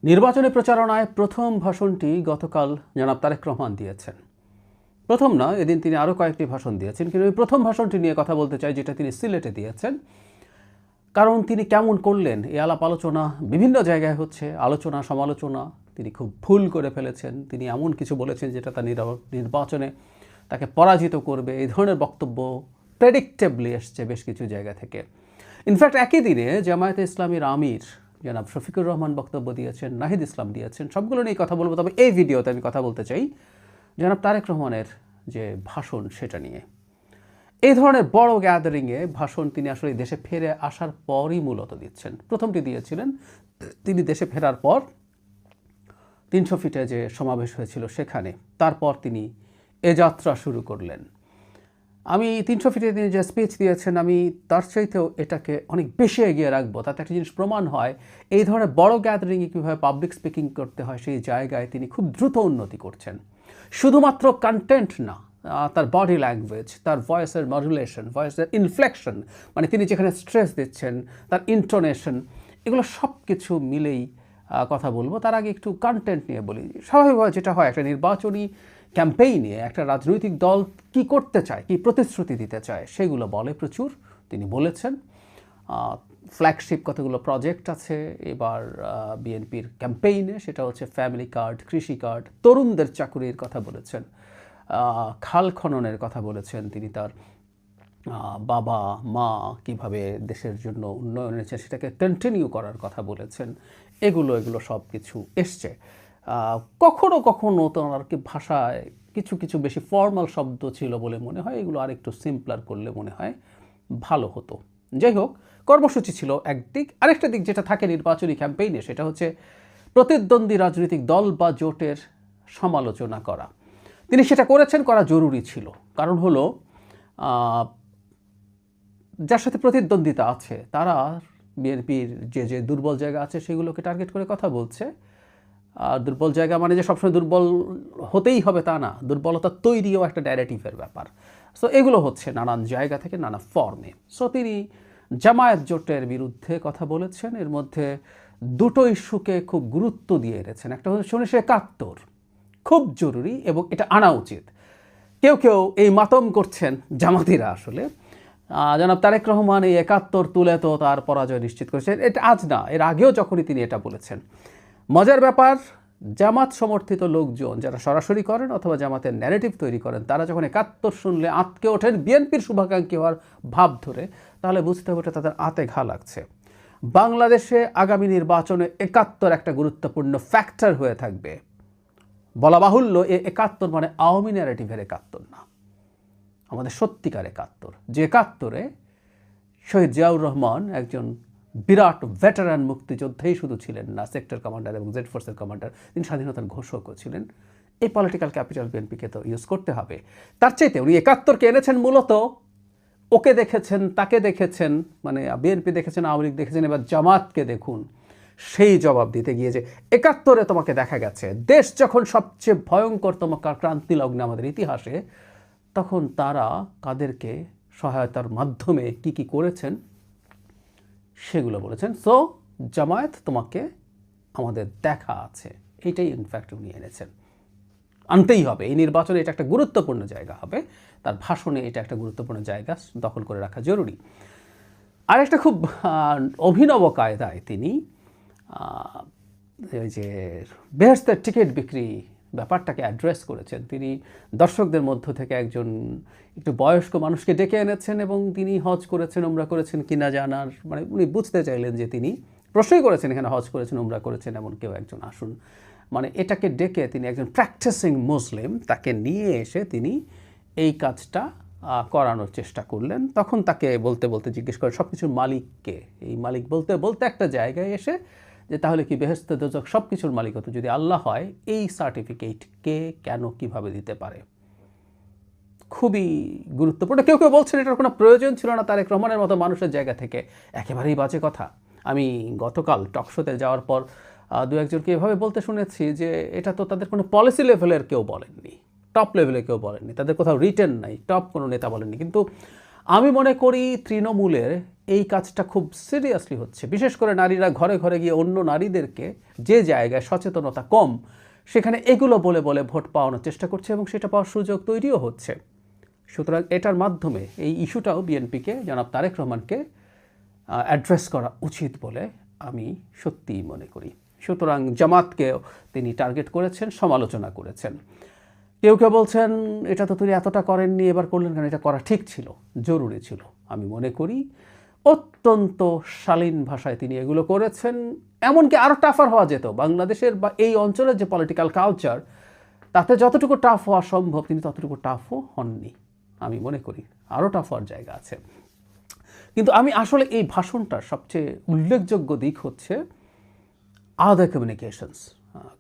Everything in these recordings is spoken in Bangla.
নির্বাচনী প্রচারণায় প্রথম ভাষণটি গতকাল জনাব তারেক রহমান দিয়েছেন। প্রথম না, এদিন তিনি আরও কয়েকটি ভাষণ দিয়েছেন, কিন্তু এই প্রথম ভাষণটি নিয়ে কথা বলতে চাই, যেটা তিনি সিলেটে দিয়েছেন। কারণ তিনি কেমন করলেন এই আলাপ আলোচনা বিভিন্ন জায়গায় হচ্ছে, আলোচনা সমালোচনা। তিনি খুব ভুল করে ফেলেছেন, তিনি এমন কিছু বলেছেন যেটা তার নির্বাচনে তাকে পরাজিত করবে, এই ধরনের বক্তব্য প্রেডিক্টেবলি এসছে বেশ কিছু জায়গা থেকে। ইনফ্যাক্ট একই দিনে জামায়াতে ইসলামীর আমির জনাব শফিকুর রহমান বক্তব্য দিয়েছেন, নাহিদ ইসলাম দিয়েছেন। সবগুলো নিয়ে কথা বলবো, তবে এই ভিডিওতে আমি কথা বলতে চাই জনাব তারেক রহমানের যে ভাষণ সেটা নিয়ে। এই ধরনের বড় গ্যাদারিংয়ে ভাষণ তিনি আসলে দেশে ফিরে আসার পরই মূলত দিচ্ছেন। প্রথমটি দিয়েছিলেন তিনি দেশে ফেরার পর 300 ফিটে যে সমাবেশ হয়েছিল সেখানে, তারপর তিনি এ যাত্রা শুরু করলেন। আমি 300 ফিটে তিনি যে স্পিচ দিয়েছেন, আমি তার চাইতেও এটাকে অনেক বেশি এগিয়ে রাখবো। তাতে একটা জিনিস প্রমাণ হয় এই ধরনের বড় গ্যাদারিংয়ে কীভাবে পাবলিক স্পিকিং করতে হয়, সেই জায়গায় তিনি খুব দ্রুত উন্নতি করছেন। শুধুমাত্র কন্টেন্ট না, তার বডি ল্যাঙ্গুয়েজ, তার ভয়েসের মডুলেশন, ভয়েসের ইনফ্লেকশন, মানে তিনি যেখানে স্ট্রেস দিচ্ছেন, তার ইন্টোনেশন, এগুলো সব কিছু মিলেই কথা বলবো। তার আগে একটু কন্টেন্ট নিয়ে বলি। স্বাভাবিকভাবে যেটা হয়, একটা নির্বাচনী ক্যাম্পেইনে একটা রাজনৈতিক দল কি করতে চায়, কি প্রতিশ্রুতি দিতে চায়, সেগুলো বলে প্রচুর। তিনি বলেছেন ফ্ল্যাগশিপ কতগুলো প্রজেক্ট আছে এবার বিএনপির ক্যাম্পেইনে, সেটা হচ্ছে ফ্যামিলি কার্ড, কৃষি কার্ড, তরুণদের চাকুরির কথা বলেছেন, খাল খননের কথা বলেছেন তিনি, তার বাবা মা কিভাবে দেশের জন্য উন্নয়ন এনেছে সেটাকে কন্টিনিউ করার কথা বলেছেন। এগুলো সব কিছু এসছে। কখনো কখনো তো আর কি ভাষায় কিছু কিছু বেশি ফর্মাল শব্দ ছিল বলে মনে হয়, এগুলো আরেকটু সিম্পলার করলে মনে হয় ভালো হতো। যাই হোক, কর্মসূচি ছিল একদিক। আরেকটা দিক যেটা থাকে নির্বাচনী ক্যাম্পেইনে, সেটা হচ্ছে প্রতিদ্বন্দ্বী রাজনৈতিক দল বা জোটের সমালোচনা করা। তিনি সেটা করেছেন, করা জরুরি ছিল। কারণ হলো যার সাথে প্রতিদ্বন্দ্বিতা আছে তারা বিএনপির যে দুর্বল জায়গা আছে সেগুলোকে টার্গেট করে কথা বলছে। আর দুর্বল জায়গা মানে যে সবসময় দুর্বল হতেই হবে তা না, দুর্বলতা তৈরিও একটা ন্যারেটিভের ব্যাপার। সো এগুলো হচ্ছে নানান জায়গা থেকে নানা ফর্মে। সো তিনি জামায়াত জোটের বিরুদ্ধে কথা বলেছেন। এর মধ্যে দুটো ইস্যুকে খুব গুরুত্ব দিয়ে এনেছেন। একটা হচ্ছে 1971, খুব জরুরি এবং এটা আনা উচিত। কেউ কেউ এই মাতম করছেন জামাতিরা, আসলে জনাব তারেক রহমান এই 71 তুলে তো তার পরাজয় নিশ্চিত করেছেন। এটা আজ না, এর আগেও যখনই তিনি এটা বলেছেন। মজার ব্যাপার, জামাত সমর্থিত লোকজন যারা সরাসরি করেন অথবা জামাতের ন্যারেটিভ তৈরি করেন, তারা যখন 71 শুনলে আঁতকে ওঠেন বিএনপির শুভাকাঙ্ক্ষী হওয়ার ভাব ধরে, তাহলে বুঝতে হবে তাদের আঁতে ঘা লাগছে। বাংলাদেশে আগামী নির্বাচনে 71 একটা গুরুত্বপূর্ণ ফ্যাক্টর হয়ে থাকবে। বলা বাহুল্য, এ 71 মানে আওয়ামী ন্যারেটিভের 71 না, আমাদের সত্যিকার 71। যে 71-এ শহীদ জিয়াউর রহমান একজন বিরাট ভেটারান মুক্তিযোদ্ধাই শুধু ছিলেন না, সেক্টর কমান্ডার এবং জেড ফোর্সের কমান্ডার, তিনি স্বাধীনতার ঘোষকও ছিলেন। এই পলিটিক্যাল ক্যাপিটাল বিএনপিকে তো ইউজ করতে হবে। তার চাইতে উনি 71-কে এনেছেন মূলত, ওকে দেখেছেন, তাকে দেখেছেন, মানে বিএনপি দেখেছেন, আওয়ামী লীগ দেখেছেন, এবার জামাতকে দেখুন সেই জবাব দিতে গিয়ে যে 71-এ তোমাকে দেখা গেছে দেশ যখন সবচেয়ে ভয়ঙ্করতম ক্রান্তি লগ্নে আমাদের ইতিহাসে, তখন তারা কাদেরকে সহায়তার মাধ্যমে কি কি করেছেন সেগুলো বলেছেন। সো জামায়াত তোমাকে আমাদের দেখা আছে, এইটাই ইনফ্যাক্ট উনি এনেছেন। আনতেই হবে, এই নির্বাচনে এটা একটা গুরুত্বপূর্ণ জায়গা হবে, তার ভাষণে এটা একটা গুরুত্বপূর্ণ জায়গা দখল করে রাখা জরুরি। আর একটা খুব অভিনব কায়দায় তিনি ওই যে বেহেশতের টিকিট বিক্রি ব্যাপারটাকে অ্যাড্রেস করেছেন। তিনি দর্শকদের মধ্য থেকে একজন একটু বয়স্ক মানুষকে ডেকে এনেছেন এবং তিনি হজ করেছেন, উমরা করেছেন কিনা জানার, মানে উনি বুঝতে চাইলেন যে তিনি প্রশ্নই করেছেন এখানে হজ করেছেন, উমরা করেছেন এমন কেউ একজন আসুন। মানে এটাকে ডেকে তিনি একজন প্র্যাকটিসিং মুসলিম, তাকে নিয়ে এসে তিনি এই কাজটা করানোর চেষ্টা করলেন। তখন তাকে বলতে বলতে জিজ্ঞেস করেন সব কিছুর মালিককে। এই মালিক বলতে বলতে একটা জায়গায় এসে যে তাহলে কি বেহেশত দোজখ সব কিছুর মালিক হতো যদি আল্লাহ হয়, এই সার্টিফিকেট কে কেন কিভাবে দিতে পারে? খুবই গুরুত্বপূর্ণ। কেউ কেউ বলছেন এটার কোনো প্রয়োজন ছিল না তারেক রহমানের মতো মানুষের জায়গা থেকে, একেবারেই বাজে কথা। আমি গতকাল টকশোতে যাওয়ার পর দু একজনকে এভাবে বলতে শুনেছি যে এটা তো তাদের কোনো পলিসি লেভেলের কেউ বলেননি, টপ লেভেলে কেউ বলেননি, তাদের কোথাও রিটেন নাই, টপ কোনো নেতা বলেননি। কিন্তু আমি মনে করি তৃণমূলের এই কাজটা খুব সিরিয়াসলি হচ্ছে, বিশেষ করে নারীরা ঘরে ঘরে গিয়ে অন্য নারীদেরকে যে জায়গায় সচেতনতা কম সেখানে এগুলো বলে বলে ভোট পাওয়ানোর চেষ্টা করছে এবং সেটা পাওয়ার সুযোগ তৈরিও হচ্ছে। সুতরাং এটার মাধ্যমে এই ইস্যুটাও বিএনপিকে, জনাব তারেক রহমানকে অ্যাড্রেস করা উচিত বলে আমি সত্যিই মনে করি। সুতরাং জামাতকেও তিনি টার্গেট করেছেন, সমালোচনা করেছেন। কেউ কেউ বলছেন এটা তো তিনি এতটা করেননি, এবার করলেন কেন? এটা করা ঠিক ছিল, জরুরি ছিল। আমি মনে করি অত্যন্ত শালীন ভাষায় তিনি এগুলো করেছেন। এমনকি আরও টাফার হওয়া যেত। বাংলাদেশের বা এই অঞ্চলের যে পলিটিক্যাল কালচার, তাতে যতটুকু টাফ হওয়া সম্ভব তিনি ততটুকু টাফও হননি। আমি মনে করি আরও টাফ হওয়ার জায়গা আছে। কিন্তু আমি আসলে এই ভাষণটার সবচেয়ে উল্লেখযোগ্য দিক হচ্ছে আদার কমিউনিকেশনস।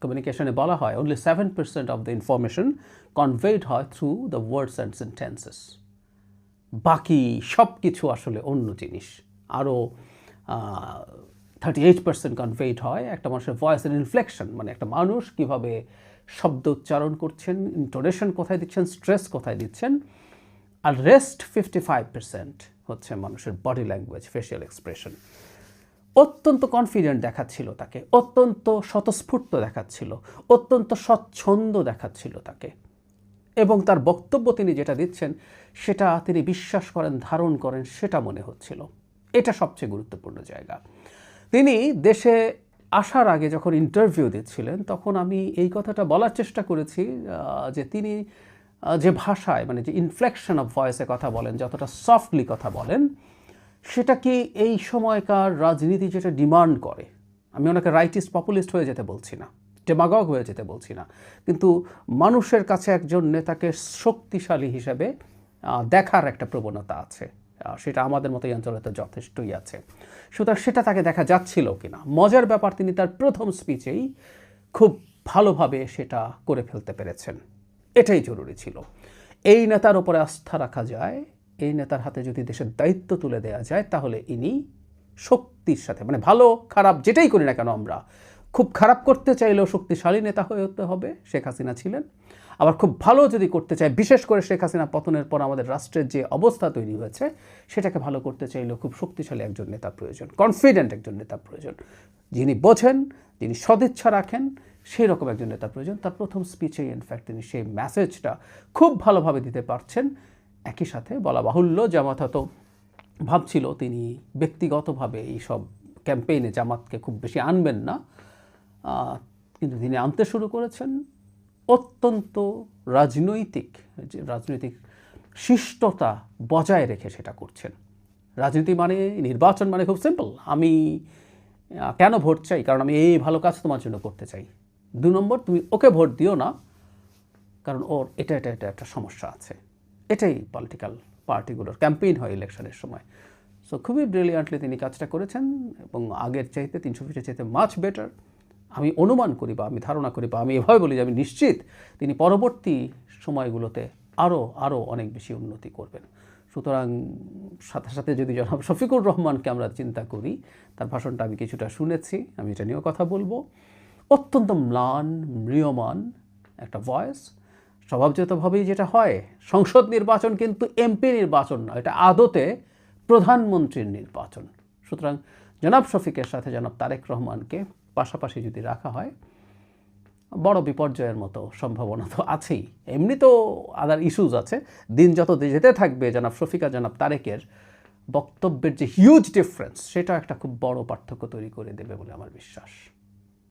কমিউনিকেশনে বলা হয় only 7% of the information conveyed হয় through the words and sentences. বাকি সব কিছু আসলে অন্য জিনিস। আরও 38% কনভেড হয় একটা মানুষের ভয়েস অ্যান্ড ইনফ্লেকশন, মানে একটা মানুষ কীভাবে শব্দ উচ্চারণ করছেন, ইন্টোনেশন কোথায় দিচ্ছেন, স্ট্রেস কোথায় দিচ্ছেন। আর রেস্ট 55% হচ্ছে মানুষের বডি ল্যাঙ্গুয়েজ, ফেশিয়াল এক্সপ্রেশন। অত্যন্ত কনফিডেন্ট দেখাচ্ছিল তাকে, অত্যন্ত স্বতঃস্ফূর্ত দেখাচ্ছিল, অত্যন্ত স্বচ্ছন্দ দেখাচ্ছিল তাকে, এবং তার বক্তব্য তিনি যেটা দিচ্ছেন সেটা তিনি বিশ্বাস করেন, ধারণ করেন, সেটা মনে হচ্ছিল। এটা সবচেয়ে গুরুত্বপূর্ণ জায়গা। তিনি দেশে আসার আগে যখন ইন্টারভিউ দিচ্ছিলেন তখন আমি এই কথাটা বলার চেষ্টা করেছি যে তিনি যে ভাষায়, মানে যে ইনফ্লেকশন অফ ভয়েসে কথা বলেন, যতটা সফটলি কথা বলেন, সেটা কি এই সময়কার রাজনীতি যেটা ডিমান্ড করে। আমি ওনাকে রাইটিস্ট পপুলিস্ট হয়ে যেতে বলছি না, ডেমাগগ হয়ে যেতে বলছি না, কিন্তু মানুষের কাছে একজন নেতাকে শক্তিশালী হিসেবে দেখার একটা প্রবণতা আছে, সেটা আমাদের মতো এই অঞ্চলে তো যথেষ্টই আছে। সুতরাং সেটা তাকে দেখা যাচ্ছিল কিনা। মজার ব্যাপার, তিনি তার প্রথম স্পিচেই খুব ভালোভাবে সেটা করে ফেলতে পেরেছেন। এটাই জরুরি ছিল। এই নেতার উপরে আস্থা রাখা যায়, এই নেতার হাতে যদি দেশের দায়িত্ব তুলে দেওয়া যায়, তাহলে ইনি শক্তির সাথে, মানে ভালো খারাপ যেটাই করি না কেন আমরা, খুব খারাপ করতে চাইলেও শক্তিশালী নেতা হয়ে হতে হবে। শেখ হাসিনা ছিলেন। আবার খুব ভালো যদি করতে চাই, বিশেষ করে শেখ হাসিনা পতনের পর আমাদের রাষ্ট্রের যে অবস্থা তৈরি হয়েছে সেটাকে ভালো করতে চাইলেও খুব শক্তিশালী একজন নেতা প্রয়োজন, কনফিডেন্ট একজন নেতা প্রয়োজন, যিনি বোঝেন, যিনি সদিচ্ছা রাখেন, সেই রকম একজন নেতা প্রয়োজন। তার প্রথম স্পিচেই ইনফ্যাক্ট তিনি সেই মেসেজটা খুব ভালোভাবে দিতে পারছেন। একই সাথে বলা বাহুল্য, জামাত হয়তো ভাবছিল তিনি ব্যক্তিগতভাবে এই সব ক্যাম্পেইনে জামাতকে খুব বেশি আনবেন না, কিন্তু তিনি আনতে শুরু করেছেন। অত্যন্ত রাজনৈতিক শিষ্টতা বজায় রেখে সেটা করছেন। রাজনীতি মানে, নির্বাচন মানে খুব সিম্পল, আমি কেন ভোট চাই, কারণ আমি এই ভালো কাজ তোমার জন্য করতে চাই। 2 নম্বর, তুমি ওকে ভোট দিও না কারণ ওর এটা এটা এটা একটা সমস্যা আছে। এটাই পলিটিক্যাল পার্টিগুলোর ক্যাম্পেইন হয় ইলেকশনের সময়। সো খুবই ব্রিলিয়ান্টলি তিনি কাজটা করেছেন এবং আগের চাইতে 300 ফিটের চাইতে মাচ বেটার। আমি অনুমান করি বা আমি ধারণা করি বা আমি এভাবে বলি যে আমি নিশ্চিত তিনি পরবর্তী সময়গুলোতে আরও অনেক বেশি উন্নতি করবেন। সুতরাং সাথে সাথে যদি জনাব শফিকুর রহমানকে আমরা চিন্তা করি, তার ভাষণটা আমি কিছুটা শুনেছি, আমি এটা নিয়েও কথা বলবো। অত্যন্ত ম্লান, ম্রিয়মান একটা ভয়েস। স্বভাবজাতভাবেই যেটা হয়, সংসদ নির্বাচন কিন্তু এমপি নির্বাচন নয়, এটা আদতে প্রধানমন্ত্রীর নির্বাচন। সুতরাং জনাব শফিকের সাথে জনাব তারেক রহমানকে পাশাপাশি যদি রাখা হয়, বড় বিপর্যয়ের মতো সম্ভাবনা তো আছেই। এমনি তো আদার ইস্যুজ আছে। দিন যত যেতে থাকবে, জনাব শফিক আর জনাব তারেকের বক্তব্যের যে হিউজ ডিফারেন্স, সেটা একটা খুব বড় পার্থক্য তৈরি করে দেবে বলে আমার বিশ্বাস।